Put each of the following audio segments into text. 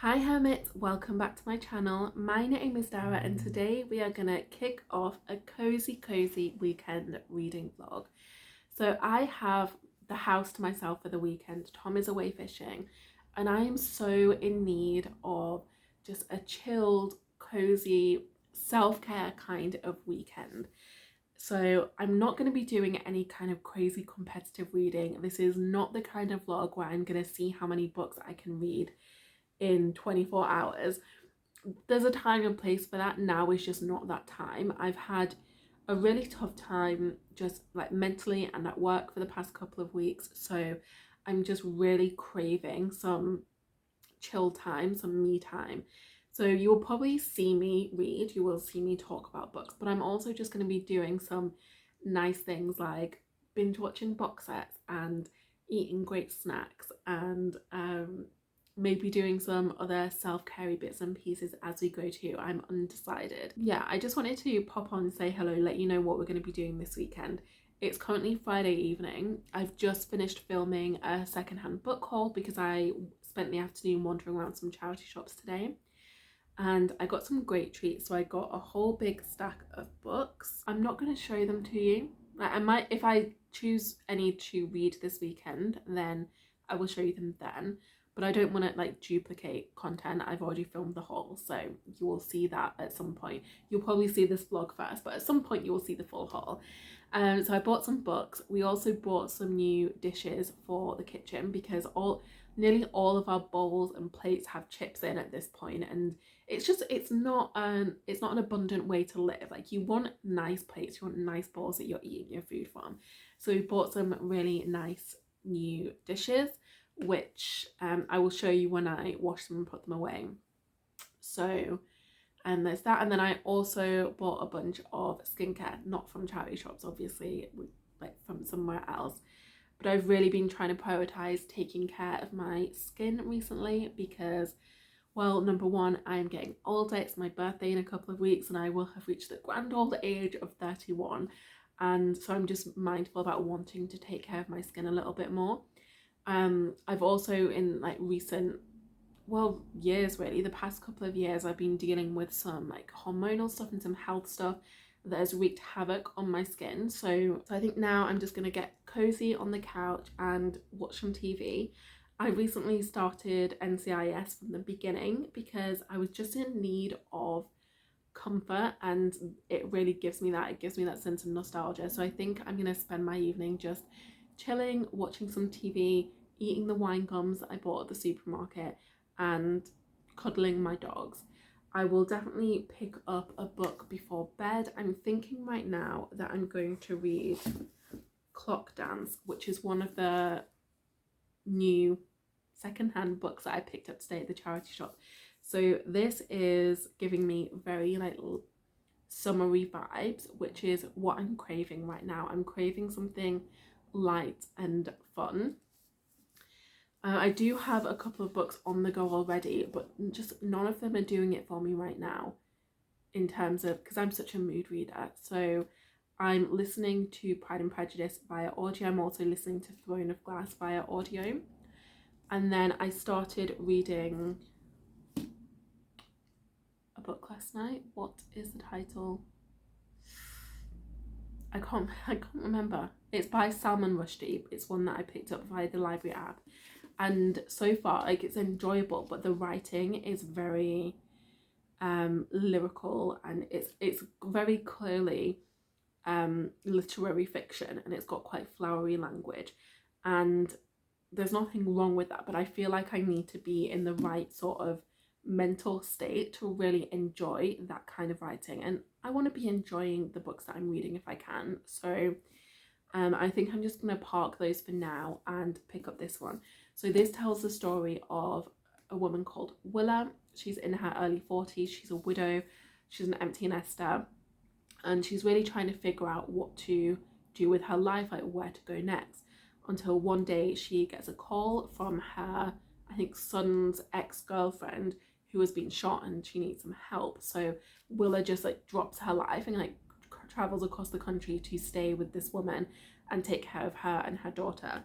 Hi hermits, welcome back to my channel. My name is Dara and today we are gonna kick off a cozy weekend reading vlog. So I have the house to myself for the weekend. Tom is away fishing and I am so in need of just a chilled, cozy, self-care kind of weekend. So I'm not going to be doing any kind of crazy competitive reading. This is not the kind of vlog where I'm going to see how many books I can read in 24 hours. There's a time and place for that. Now is just not that time. I've had a really tough time just like mentally and at work for the past couple of weeks, so I'm just really craving some chill time, some me time. So you will probably see me read, you will see me talk about books, but I'm also just going to be doing some nice things like binge watching box sets and eating great snacks and maybe doing some other self-care bits and pieces as we go too. I'm undecided. Yeah, I just wanted to pop on and say hello, let you know what we're going to be doing this weekend. It's currently Friday evening. I've just finished filming a secondhand book haul because I spent the afternoon wandering around some charity shops today and I got some great treats. So I got a whole big stack of books. I'm not going to show them to you. I might, if I choose any to read this weekend, then I will show you them then, but I don't want to like duplicate content. I've already filmed the haul, so you will see that at some point. You'll probably see this vlog first, but at some point you will see the full haul. So I bought some books. We also bought some new dishes for the kitchen because nearly all of our bowls and plates have chips in at this point, and it's not an abundant way to live. Like, you want nice plates, you want nice bowls that you're eating your food from. So we bought some really nice new dishes, which I will show you when I wash them and put them away. So and there's that, and then I also bought a bunch of skincare, not from charity shops obviously, like from somewhere else, but I've really been trying to prioritize taking care of my skin recently because, well, number one, I'm getting older. It's my birthday in a couple of weeks and I will have reached the grand old age of 31, and so I'm just mindful about wanting to take care of my skin a little bit more. I've also in like recent, well, years really, the past couple of years, I've been dealing with some like hormonal stuff and some health stuff that has wreaked havoc on my skin. So I think now I'm just gonna get cozy on the couch and watch some TV. I recently started NCIS from the beginning because I was just in need of comfort, and it really gives me that. It gives me that sense of nostalgia. So I think I'm gonna spend my evening just chilling, watching some TV, eating the wine gums that I bought at the supermarket, and cuddling my dogs. I will definitely pick up a book before bed. I'm thinking right now that I'm going to read Clock Dance, which is one of the new secondhand books that I picked up today at the charity shop. So this is giving me very like summery vibes, which is what I'm craving right now. I'm craving something light and fun. I do have a couple of books on the go already, but just none of them are doing it for me right now in terms of, because I'm such a mood reader. So I'm listening to Pride and Prejudice via audio. I'm also listening to Throne of Glass via audio. And then I started reading a book last night. What is the title? I can't remember. It's by Salman Rushdie. It's one that I picked up via the library app. And so far, like, it's enjoyable, but the writing is very lyrical, and it's very clearly literary fiction, and it's got quite flowery language, and there's nothing wrong with that, but I feel like I need to be in the right sort of mental state to really enjoy that kind of writing, and I want to be enjoying the books that I'm reading if I can. So I think I'm just going to park those for now and pick up this one. So this tells the story of a woman called Willa. She's in her early 40s. She's a widow. She's an empty nester. And she's really trying to figure out what to do with her life, like where to go next. Until one day she gets a call from her, I think, son's ex-girlfriend who has been shot and she needs some help. So Willa just like drops her life and like travels across the country to stay with this woman and take care of her and her daughter.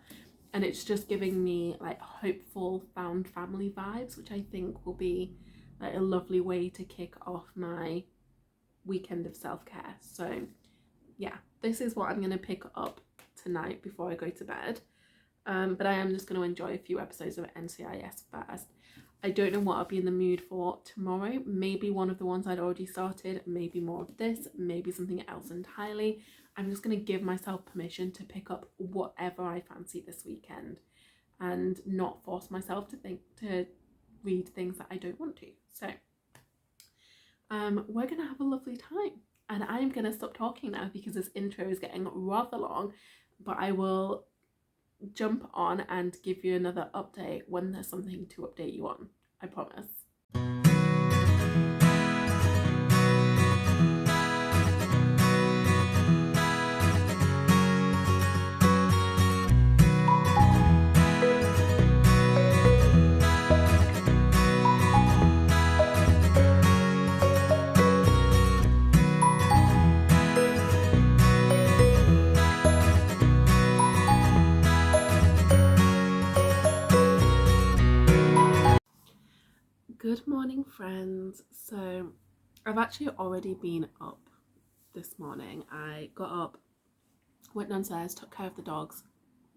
and it's just giving me like hopeful found family vibes, which I think will be like a lovely way to kick off my weekend of self-care. So yeah, this is what I'm going to pick up tonight before I go to bed. But I am just going to enjoy a few episodes of NCIS first. I don't know what I'll be in the mood for tomorrow. Maybe one of the ones I'd already started, maybe more of this, maybe something else entirely. I'm just going to give myself permission to pick up whatever I fancy this weekend and not force myself to read things that I don't want to. So we're going to have a lovely time. And I'm going to stop talking now because this intro is getting rather long, but I will jump on and give you another update when there's something to update you on. I promise. Good morning, friends. So I've actually already been up this morning. I got up, went downstairs, took care of the dogs,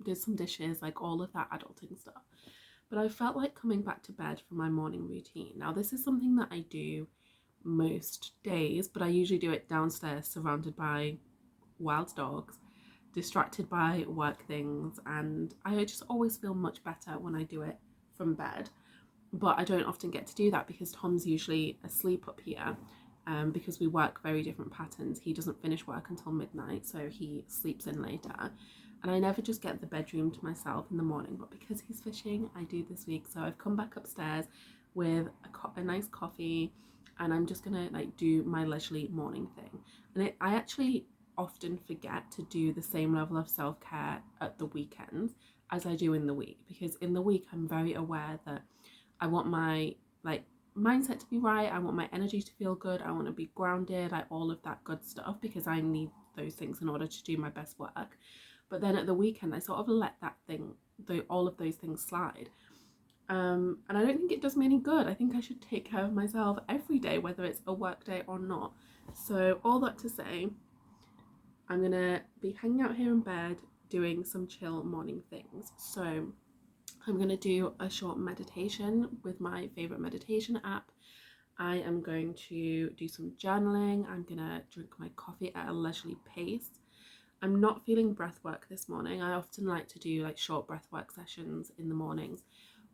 did some dishes, like all of that adulting stuff. But I felt like coming back to bed for my morning routine. Now, this is something that I do most days, but I usually do it downstairs surrounded by wild dogs, distracted by work things, and I just always feel much better when I do it from bed. But I don't often get to do that because Tom's usually asleep up here, because we work very different patterns. He doesn't finish work until midnight, so he sleeps in later. And I never just get the bedroom to myself in the morning, but because he's fishing, I do this week. So I've come back upstairs with a nice coffee, and I'm just gonna like do my leisurely morning thing. And I actually often forget to do the same level of self-care at the weekends as I do in the week, because in the week I'm very aware that I want my like mindset to be right, I want my energy to feel good, I want to be grounded, like all of that good stuff, because I need those things in order to do my best work. But then at the weekend I sort of let all of those things slide, and I don't think it does me any good. I think I should take care of myself every day, whether it's a work day or not. So all that to say, I'm gonna be hanging out here in bed doing some chill morning things. So I'm going to do a short meditation with my favorite meditation app. I am going to do some journaling. I'm going to drink my coffee at a leisurely pace. I'm not feeling breath work this morning. I often like to do like short breath work sessions in the mornings,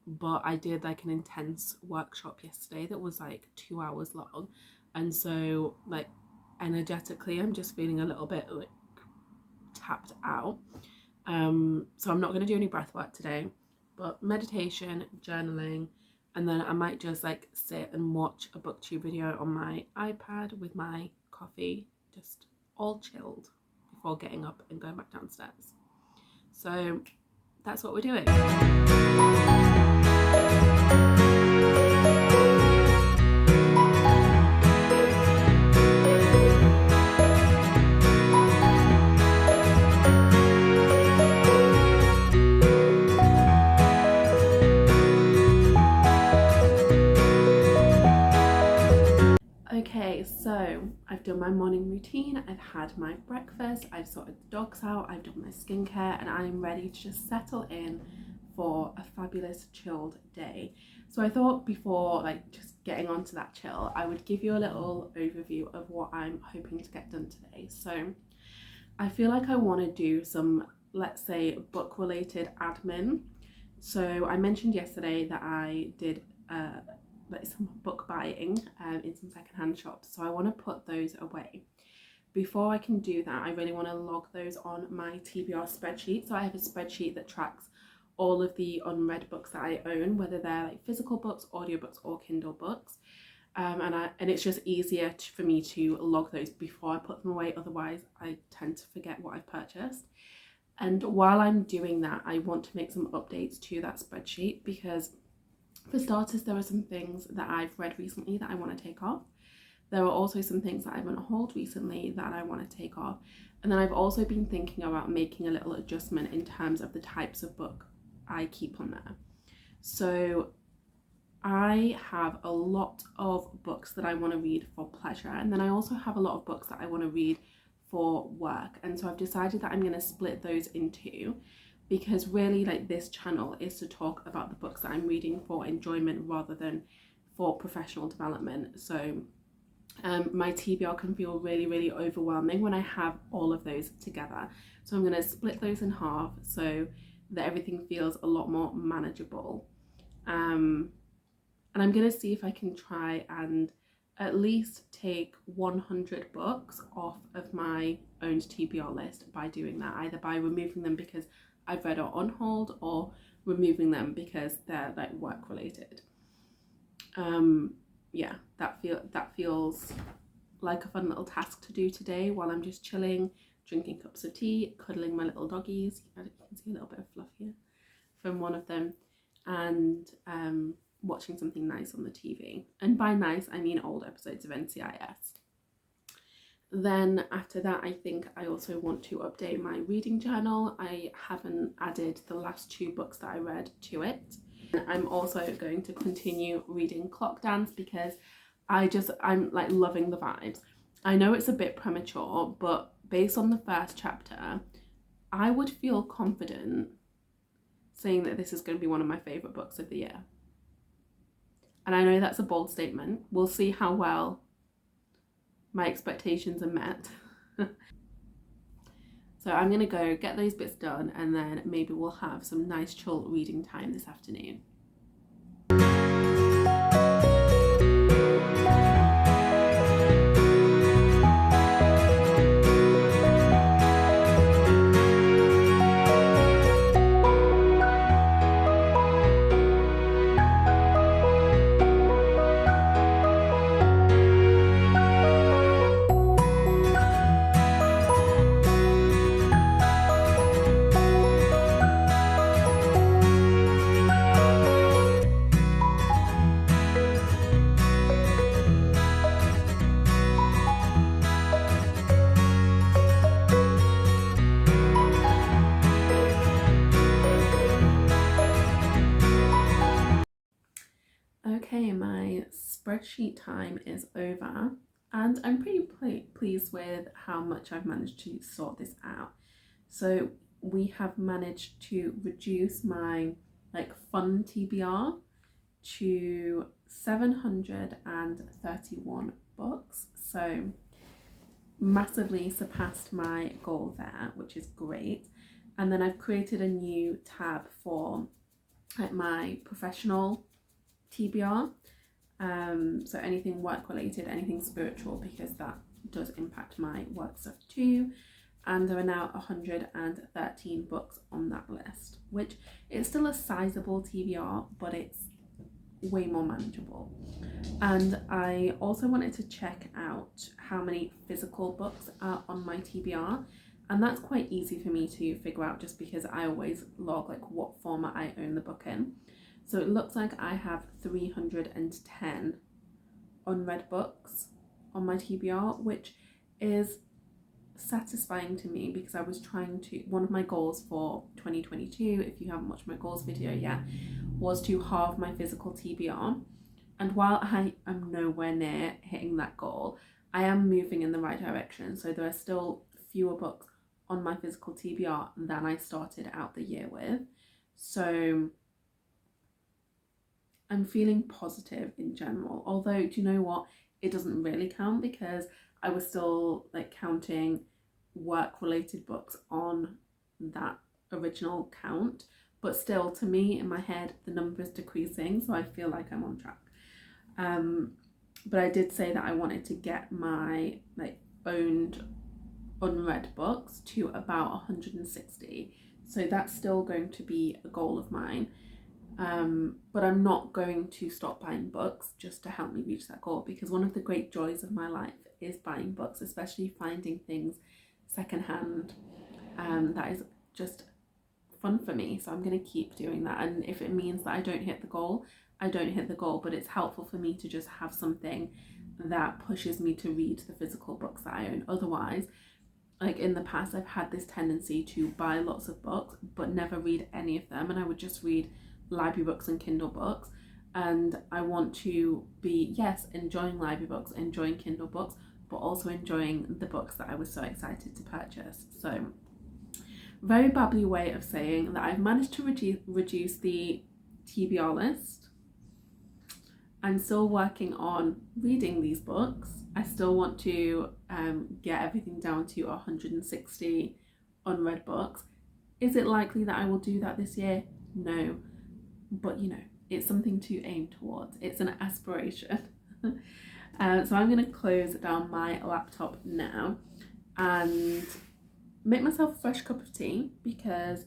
but I did like an intense workshop yesterday that was like 2 hours long. And so like energetically, I'm just feeling a little bit like tapped out. So I'm not going to do any breath work today. But meditation, journaling, and then I might just like sit and watch a booktube video on my iPad with my coffee, just all chilled before getting up and going back downstairs. So that's what we're doing. Okay, so I've done my morning routine, I've had my breakfast, I've sorted the dogs out, I've done my skincare, and I'm ready to just settle in for a fabulous chilled day. So I thought before like just getting onto that chill, I would give you a little overview of what I'm hoping to get done today. So I feel like I want to do some, let's say, book related admin. So I mentioned yesterday that I did like some book buying in some secondhand shops, so I want to put those away. Before I can do that, I really want to log those on my TBR spreadsheet. So I have a spreadsheet that tracks all of the unread books that I own, whether they're like physical books, audiobooks, or Kindle books, and it's just easier for me to log those before I put them away. Otherwise I tend to forget what I've purchased. And while I'm doing that, I want to make some updates to that spreadsheet, because for starters, there are some things that I've read recently that I want to take off. There are also some things that I've been on hold recently that I want to take off. And then I've also been thinking about making a little adjustment in terms of the types of book I keep on there. So I have a lot of books that I want to read for pleasure, and then I also have a lot of books that I want to read for work. And so I've decided that I'm going to split those in two, because really, like, this channel is to talk about the books that I'm reading for enjoyment rather than for professional development. So my TBR can feel really, really overwhelming when I have all of those together. So I'm going to split those in half so that everything feels a lot more manageable. And I'm going to see if I can try and at least take 100 books off of my owned TBR list by doing that, either by removing them because I've read or on hold, or removing them because they're like work related. Yeah, that feels like a fun little task to do today while I'm just chilling, drinking cups of tea, cuddling my little doggies. You can see a little bit of fluff here from one of them, and watching something nice on the TV. And by nice, I mean old episodes of NCIS. Then after that, I think I also want to update my reading journal. I haven't added the last 2 books that I read to it. And I'm also going to continue reading Clock Dance because I'm like loving the vibes. I know it's a bit premature, but based on the first chapter, I would feel confident saying that this is going to be one of my favourite books of the year. And I know that's a bold statement. We'll see how well my expectations are met. So I'm going to go get those bits done, and then maybe we'll have some nice chill reading time this afternoon. Okay, my spreadsheet time is over, and I'm pretty pleased with how much I've managed to sort this out. So we have managed to reduce my like fun TBR to 731 books. So massively surpassed my goal there, which is great. And then I've created a new tab for like my professional TBR, so anything work related, anything spiritual, because that does impact my work stuff too. And there are now 113 books on that list, which is still a sizable TBR, but it's way more manageable. And I also wanted to check out how many physical books are on my TBR, and that's quite easy for me to figure out just because I always log like what format I own the book in. So it looks like I have 310 unread books on my TBR, which is satisfying to me because I was trying to, one of my goals for 2022, if you haven't watched my goals video yet, was to halve my physical TBR. And while I am nowhere near hitting that goal, I am moving in the right direction. So there are still fewer books on my physical TBR than I started out the year with. So I'm feeling positive in general, although do you know what, it doesn't really count because I was still like counting work related books on that original count, but still to me in my head the number is decreasing, so I feel like I'm on track. But I did say that I wanted to get my like owned unread books to about 160, so that's still going to be a goal of mine. But I'm not going to stop buying books just to help me reach that goal, because one of the great joys of my life is buying books, especially finding things secondhand. That is just fun for me, so I'm going to keep doing that. And if it means that I don't hit the goal, I don't hit the goal, but it's helpful for me to just have something that pushes me to read the physical books that I own. Otherwise, like in the past I've had this tendency to buy lots of books but never read any of them, and I would just read library books and Kindle books. And I want to be, yes, enjoying library books, enjoying Kindle books, but also enjoying the books that I was so excited to purchase. So very babbly way of saying that I've managed to reduce the TBR list. I'm still working on reading these books. I still want to get everything down to 160 unread books. Is it likely that I will do that this year? No, but you know, it's something to aim towards. It's an aspiration. So I'm going to close down my laptop now and make myself a fresh cup of tea, because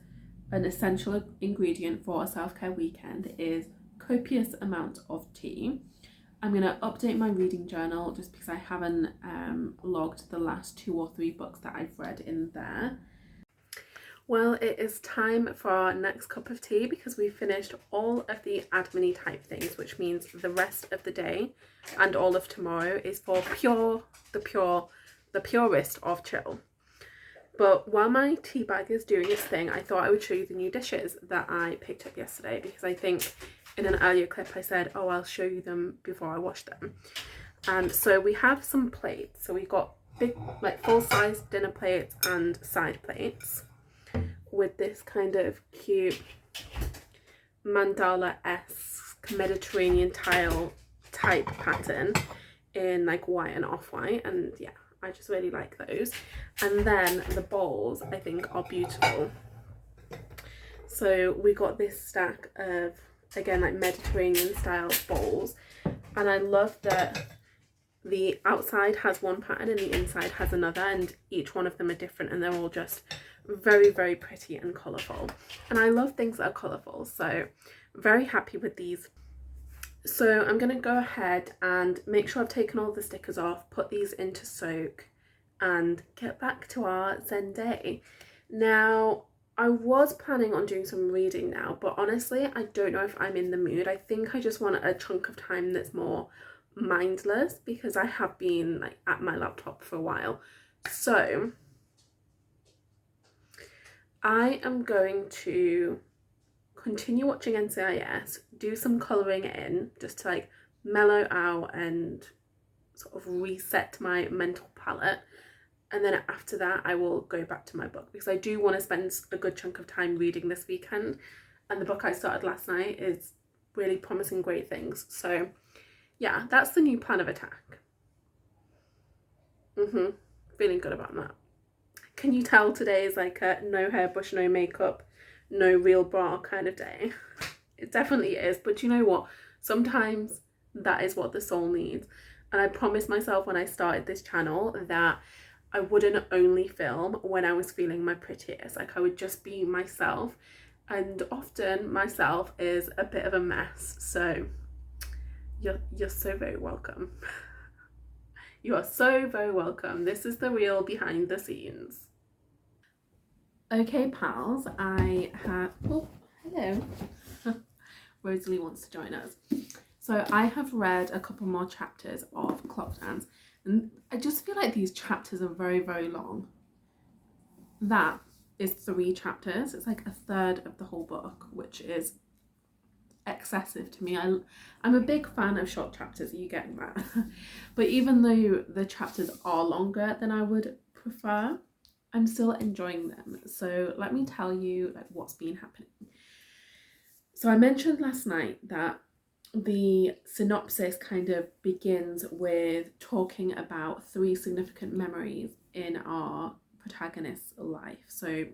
an essential ingredient for a self-care weekend is copious amount of tea. I'm going to update my reading journal just because I haven't logged the last 2 or 3 books that I've read in there. Well, it is time for our next cup of tea, because we've finished all of the admin-y type things, which means the rest of the day and all of tomorrow is for the purest of chill. But while my tea bag is doing its thing, I thought I would show you the new dishes that I picked up yesterday, because I think in an earlier clip I said, oh, I'll show you them before I wash them. And so we have some plates. So we've got big, like full-size dinner plates and side plates with this kind of cute mandala-esque Mediterranean tile type pattern in like white and off-white, and yeah, I just really like those. And then the bowls I think are beautiful. So we got this stack of, again, like Mediterranean style bowls, and I love that the outside has one pattern and the inside has another, and each one of them are different, and they're all just very, very pretty and colourful. And I love things that are colourful, so very happy with these. So I'm going to go ahead and make sure I've taken all the stickers off, put these into soak, and get back to our Zen day. Now, I was planning on doing some reading now, but honestly, I don't know if I'm in the mood. I think I just want a chunk of time that's more mindless, because I have been like at my laptop for a while. So I am going to continue watching NCIS, do some colouring in just to like mellow out and sort of reset my mental palette. And then after that, I will go back to my book, because I do want to spend a good chunk of time reading this weekend. And the book I started last night is really promising great things. So yeah, that's the new plan of attack. Feeling good about that. Can you tell today is like a no hairbrush, no makeup, no real bra kind of day? It definitely is. But you know what? Sometimes that is what the soul needs. And I promised myself when I started this channel that I wouldn't only film when I was feeling my prettiest. Like I would just be myself. And often myself is a bit of a mess. So you're so very welcome. You are so very welcome. This is the real behind the scenes. Okay, pals, I have... Oh, hello. Rosalie wants to join us. So I have read a couple more chapters of Clock Dance, and I just feel like these chapters are very, very long. That is 3 chapters. It's like a third of the whole book, which is excessive to me. I'm a big fan of short chapters, are you getting that? But even though the chapters are longer than I would prefer, I'm still enjoying them. So let me tell you like what's been happening. So I mentioned last night that the synopsis kind of begins with talking about 3 significant memories in our protagonist's life. So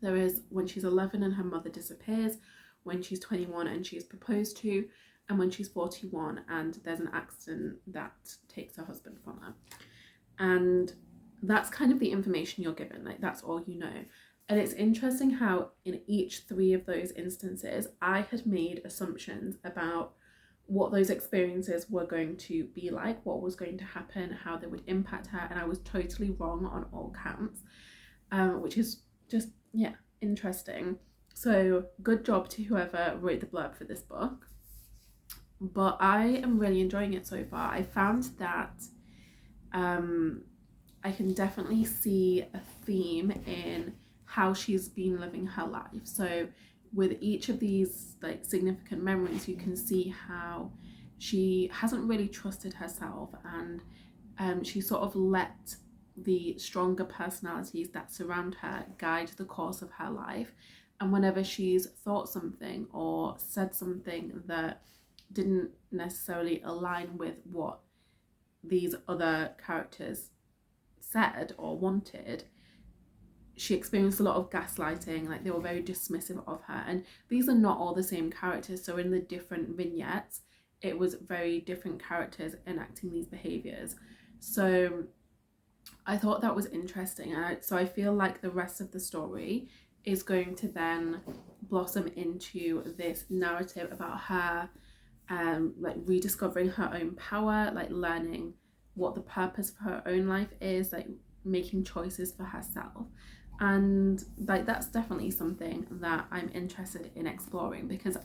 there is when she's 11 and her mother disappears, when she's 21 and she's proposed to, and when she's 41 and there's an accident that takes her husband from her. And that's kind of the information you're given, like that's all you know. And it's interesting how in each 3 of those instances, I had made assumptions about what those experiences were going to be like, what was going to happen, how they would impact her, and I was totally wrong on all counts, which is just, yeah, interesting. So good job to whoever wrote the blurb for this book. But I am really enjoying it so far. I found that I can definitely see a theme in how she's been living her life. So with each of these like significant memories, you can see how she hasn't really trusted herself, and she sort of let the stronger personalities that surround her guide the course of her life. And whenever she's thought something or said something that didn't necessarily align with what these other characters said or wanted, she experienced a lot of gaslighting. Like, they were very dismissive of her. And these are not all the same characters, so in the different vignettes it was very different characters enacting these behaviors. So I thought that was interesting. So I feel like the rest of the story is going to then blossom into this narrative about her like rediscovering her own power, like learning what the purpose for her own life is, like making choices for herself. And like that's definitely something that I'm interested in exploring, because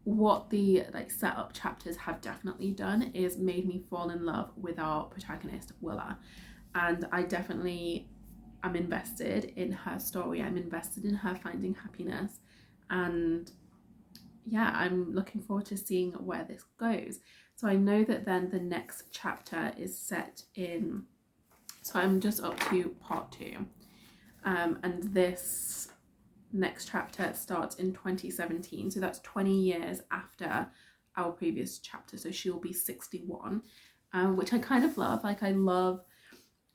what the like setup chapters have definitely done is made me fall in love with our protagonist Willa, and I definitely am invested in her story. I'm invested in her finding happiness, and yeah, I'm looking forward to seeing where this goes. So I know that then the next chapter is set in, so I'm just up to part 2, and this next chapter starts in 2017, so that's 20 years after our previous chapter. So she'll be 61, which I kind of love. Like, I love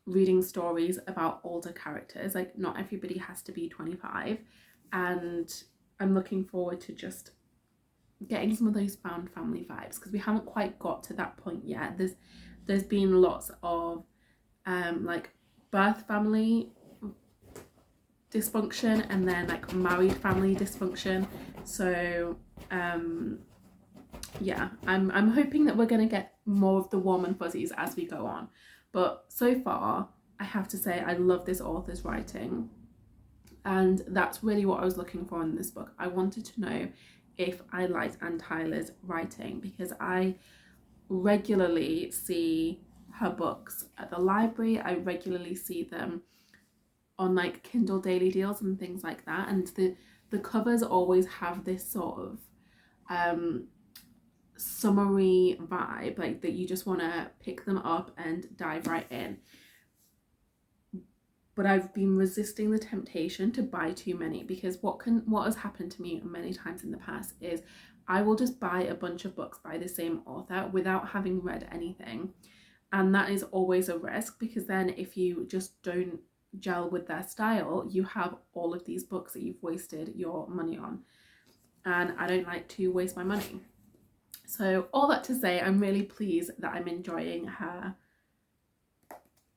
reading stories about older characters. Like, not everybody has to be 25, and I'm looking forward to just getting some of those found family vibes, because we haven't quite got to that point yet. There's been lots of like birth family dysfunction and then like married family dysfunction. So yeah, I'm hoping that we're gonna get more of the warm and fuzzies as we go on. But so far, I have to say I love this author's writing, and that's really what I was looking for in this book. I wanted to know if I liked Anne Tyler's writing, because I regularly see her books at the library. I regularly see them on like Kindle daily deals and things like that, and the covers always have this sort of summery vibe, like that you just want to pick them up and dive right in. But I've been resisting the temptation to buy too many, because what has happened to me many times in the past is I will just buy a bunch of books by the same author without having read anything, and that is always a risk, because then if you just don't gel with their style, you have all of these books that you've wasted your money on, and I don't like to waste my money. So all that to say, I'm really pleased that I'm enjoying her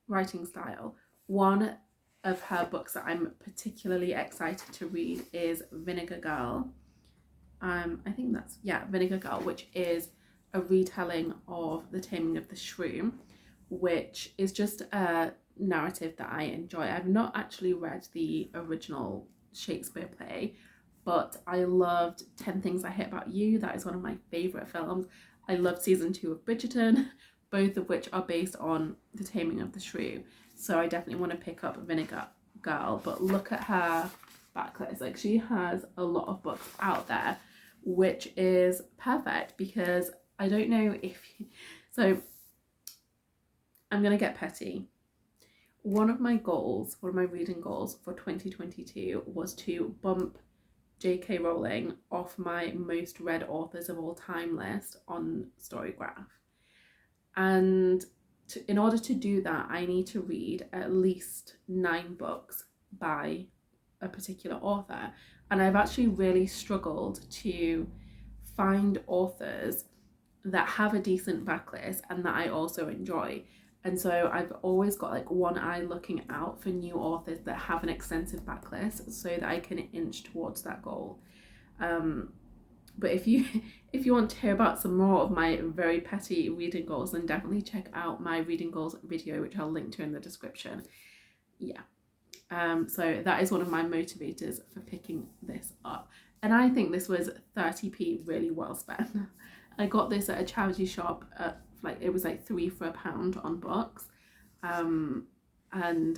writing style. One of her books that I'm particularly excited to read is Vinegar Girl. I think that's, yeah, Vinegar Girl, which is a retelling of The Taming of the Shrew, which is just a narrative that I enjoy. I've not actually read the original Shakespeare play, but I loved 10 Things I Hate About You. That is one of my favourite films. I loved season 2 of Bridgerton, both of which are based on The Taming of the Shrew. So I definitely want to pick up Vinegar Girl. But look at her backlist. Like, she has a lot of books out there, which is perfect, because I don't know if so I'm gonna get petty. One of my reading goals for 2022 was to bump J.K. Rowling off my most read authors of all time list on Storygraph. And in order to do that, I need to read at least 9 books by a particular author. And I've actually really struggled to find authors that have a decent backlist and that I also enjoy. And so I've always got like one eye looking out for new authors that have an extensive backlist, so that I can inch towards that goal. But if you want to hear about some more of my very petty reading goals, then definitely check out my reading goals video, which I'll link to in the description. Yeah. So that is one of my motivators for picking this up. And I think this was 30p really well spent. I got this at a charity shop at it was like £3 for £1 on books. And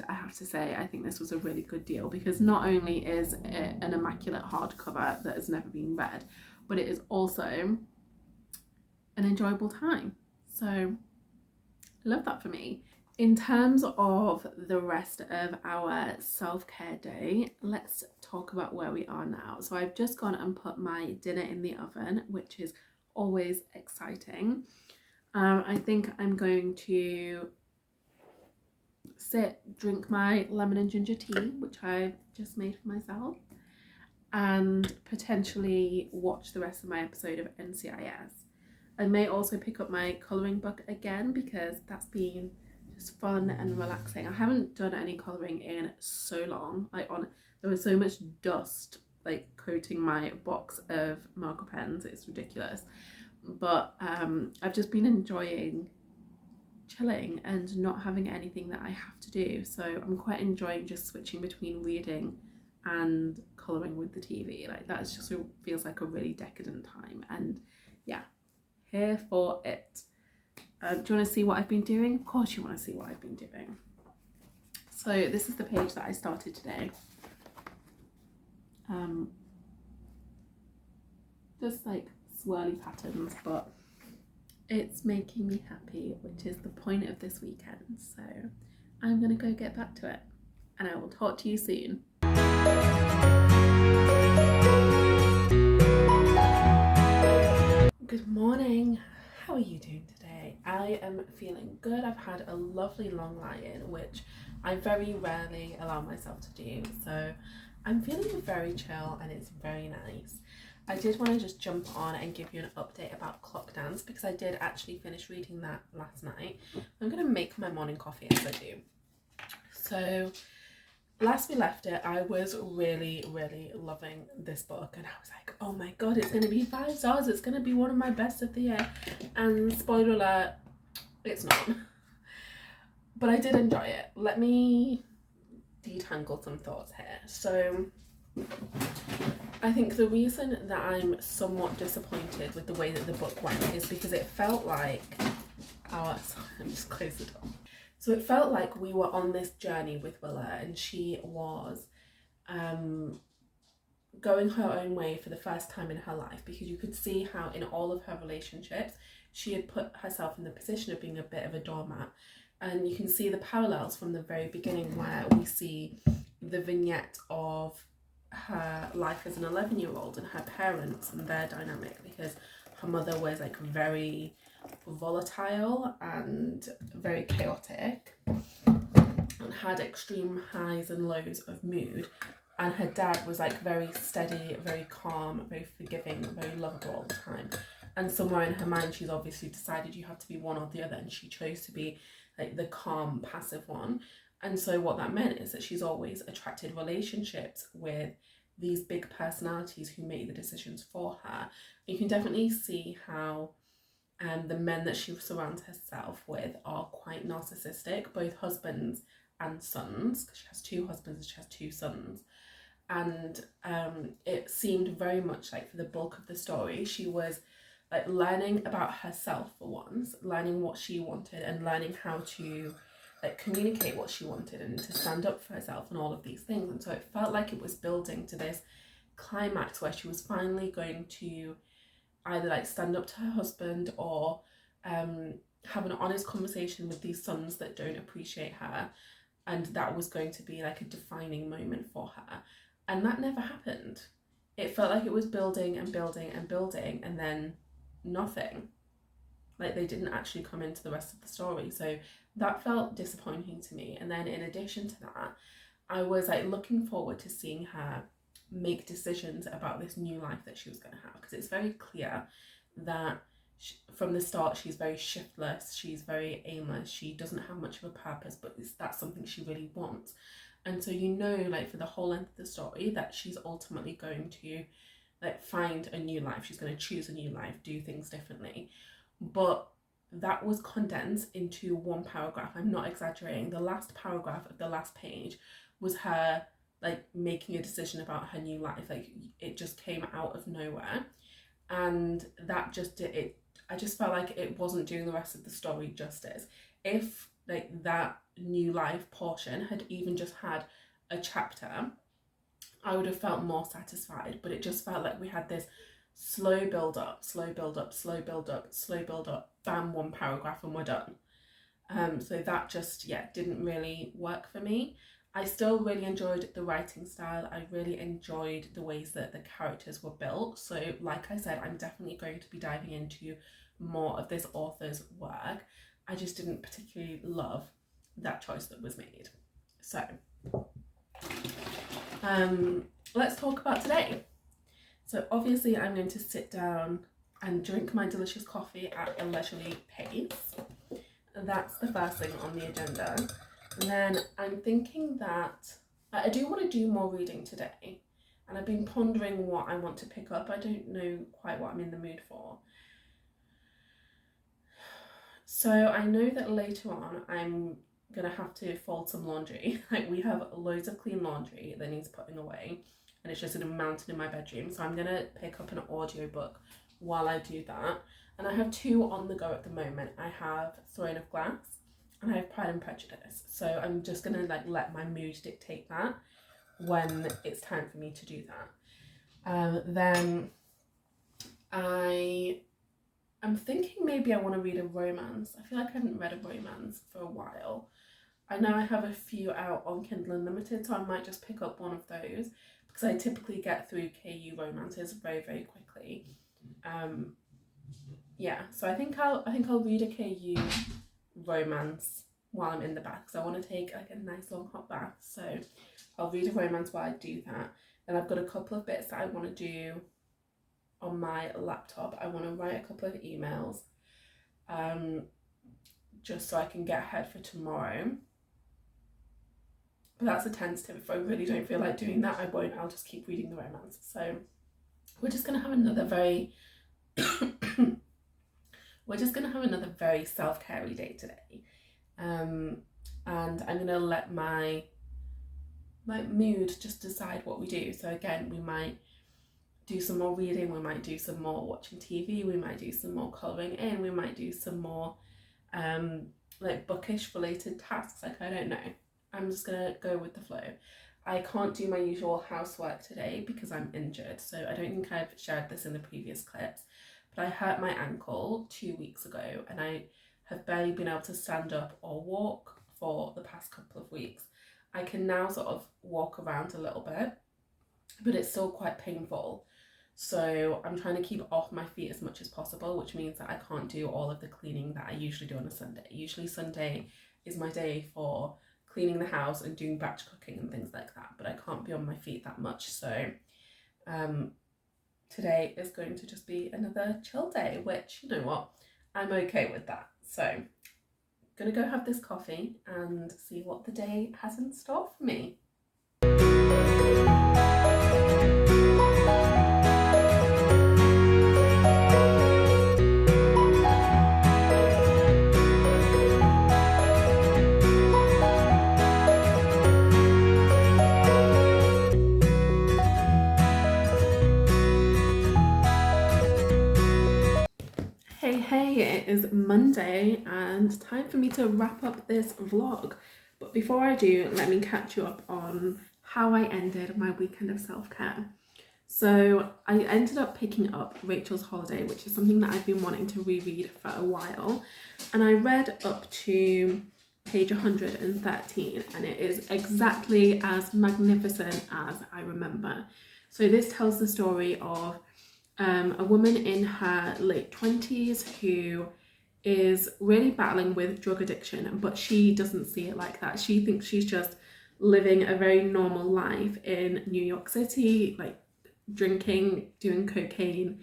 I have to say, I think this was a really good deal, because not only is it an immaculate hardcover that has never been read, but it is also an enjoyable time. So I love that for me. In terms of the rest of our self-care day, let's talk about where we are now. So I've just gone and put my dinner in the oven, which is always exciting. I think I'm going to drink my lemon and ginger tea, which I've just made for myself, and potentially watch the rest of my episode of NCIS. I may also pick up my colouring book again, because that's been just fun and relaxing. I haven't done any colouring in so long. There was so much dust coating my box of marker pens, it's ridiculous. But I've just been enjoying chilling and not having anything that I have to do, so I'm quite enjoying just switching between reading and colouring with the TV. That just feels like a really decadent time, and yeah, here for it. Do you want to see what I've been doing? Of course you want to see what I've been doing. So this is the page that I started today. Just swirly patterns, but it's making me happy, which is the point of this weekend. So I'm gonna go get back to it, and I will talk to you soon. Good morning. How are you doing today? I am feeling good. I've had a lovely long lie-in, which I very rarely allow myself to do. So I'm feeling very chill, and it's very nice. I did want to just jump on and give you an update about Clock Dance, because I did actually finish reading that last night. I'm going to make my morning coffee as I do. So last we left it, I was really, really loving this book, and I was like, oh my god, it's going to be 5 stars. It's going to be one of my best of the year. And spoiler alert, it's not. But I did enjoy it. Let me detangle some thoughts here. So I think the reason that I'm somewhat disappointed with the way that the book went is because it felt like let me just close the door. So it felt like we were on this journey with Willa, and she was going her own way for the first time in her life, because you could see how in all of her relationships she had put herself in the position of being a bit of a doormat. And you can see the parallels from the very beginning, where we see the vignette of her life as an 11-year-old and her parents and their dynamic, because her mother was very volatile and very chaotic and had extreme highs and lows of mood, and her dad was very steady, very calm, very forgiving, very lovable all the time. And somewhere in her mind she's obviously decided you have to be one or the other, and she chose to be the calm, passive one. And so what that meant is that she's always attracted relationships with these big personalities who make the decisions for her. You can definitely see how the men that she surrounds herself with are quite narcissistic, both husbands and sons, because she has 2 husbands and she has 2 sons. And it seemed very much for the bulk of the story, she was learning about herself for once, learning what she wanted, and learning how to communicate what she wanted and to stand up for herself and all of these things. And so it felt like it was building to this climax where she was finally going to either stand up to her husband or have an honest conversation with these sons that don't appreciate her, and that was going to be a defining moment for her. And that never happened. It felt like it was building and building and building, and then nothing. They didn't actually come into the rest of the story. So that felt disappointing to me. And then in addition to that, I was looking forward to seeing her make decisions about this new life that she was going to have, because it's very clear that from the start she's very shiftless, she's very aimless, she doesn't have much of a purpose, but that's something she really wants. And so for the whole length of the story that she's ultimately going to find a new life, she's going to choose a new life, do things differently. But that was condensed into one paragraph. I'm not exaggerating. The last paragraph of the last page was her making a decision about her new life. It just came out of nowhere, and that just did it. I just felt like it wasn't doing the rest of the story justice. If like that new life portion had even just had a chapter, I would have felt more satisfied, but it just felt like we had this slow build up, slow build up, slow build up, slow build up, bam, one paragraph and we're done. So that just, yeah, didn't really work for me. I still really enjoyed the writing style. I really enjoyed the ways that the characters were built. So like I said, I'm definitely going to be diving into more of this author's work. I just didn't particularly love that choice that was made. So let's talk about today. So obviously I'm going to sit down and drink my delicious coffee at a leisurely pace. That's the first thing on the agenda. And then I'm thinking that I do want to do more reading today, and I've been pondering what I want to pick up. I don't know quite what I'm in the mood for. So I know that later on I'm gonna have to fold some laundry. Like, we have loads of clean laundry that needs putting away, and it's just in a mountain in my bedroom. So I'm gonna pick up an audiobook while I do that. And I have two on the go at the moment. I have Throne of Glass and I have Pride and Prejudice. So I'm just gonna like let my mood dictate that when it's time for me to do that. Then I'm thinking maybe I want to read a romance. I feel like I haven't read a romance for a while. I know I have a few out on Kindle Unlimited, so I might just pick up one of those because I typically get through KU romances very, very quickly. Yeah, so I think I'll read a KU romance while I'm in the bath because I want to take like a nice long hot bath. So I'll read a romance while I do that. And I've got a couple of bits that I want to do on my laptop. I want to write a couple of emails, just so I can get ahead for tomorrow. But that's a tentative. If I really don't feel like doing that, I won't. I'll just keep reading the romance. So we're just gonna have another very self-care-y day today. And I'm gonna let my mood just decide what we do. So again, we might do some more reading, we might do some more watching TV, we might do some more colouring in, we might do some more like bookish related tasks. Like, I don't know. I'm just gonna go with the flow. I can't do my usual housework today because I'm injured. So I don't think I've shared this in the previous clips, but I hurt my ankle 2 weeks ago and I have barely been able to stand up or walk for the past couple of weeks. I can now sort of walk around a little bit, but it's still quite painful. So I'm trying to keep off my feet as much as possible, which means that I can't do all of the cleaning that I usually do on a Sunday. Usually Sunday is my day for cleaning the house and doing batch cooking and things like that, but I can't be on my feet that much. So today is going to just be another chill day, which, you know what, I'm okay with that. So I'm gonna go have this coffee and see what the day has in store for me. Hey, it is Monday and time for me to wrap up this vlog. But before I do, let me catch you up on how I ended my weekend of self-care. So I ended up picking up Rachel's Holiday, which is something that I've been wanting to reread for a while. And I read up to page 113 and it is exactly as magnificent as I remember. So this tells the story of a woman in her late 20s who is really battling with drug addiction, but she doesn't see it like that. She thinks she's just living a very normal life in New York City, like drinking, doing cocaine,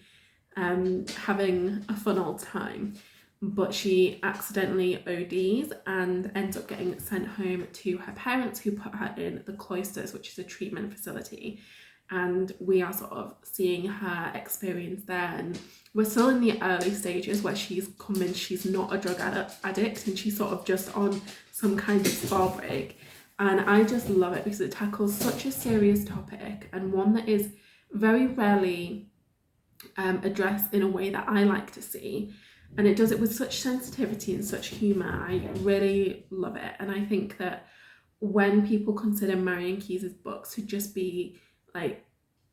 having a fun old time. But she accidentally ODs and ends up getting sent home to her parents, who put her in the Cloisters, which is a treatment facility. And we are sort of seeing her experience there, and we're still in the early stages where she's convinced she's not a drug addict and she's sort of just on some kind of spa break. And I just love it because it tackles such a serious topic and one that is very rarely addressed in a way that I like to see. and it does it with such sensitivity and such humour. I really love it, and I think that when people consider Marian Keyes' books to just be like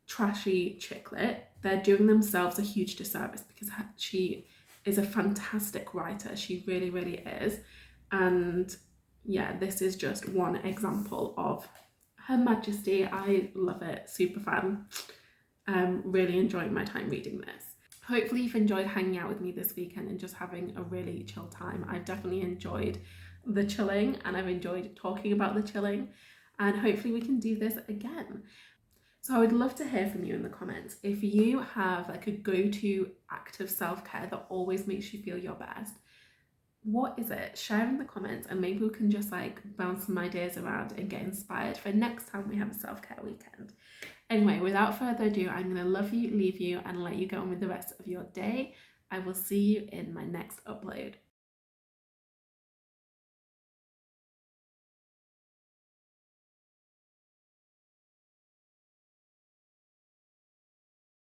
trashy chick lit, they're doing themselves a huge disservice, because she is a fantastic writer. She really, really is. And yeah, this is just one example of Her Majesty. I love it, super fan. Really enjoying my time reading this. Hopefully you've enjoyed hanging out with me this weekend and just having a really chill time. I've definitely enjoyed the chilling, and I've enjoyed talking about the chilling, and hopefully we can do this again. So I would love to hear from you in the comments. If you have like a go-to act of self-care that always makes you feel your best, what is it? Share in the comments, and maybe we can just like bounce some ideas around and get inspired for next time we have a self-care weekend. Anyway, without further ado, I'm going to love you, leave you, and let you go on with the rest of your day. I will see you in my next upload.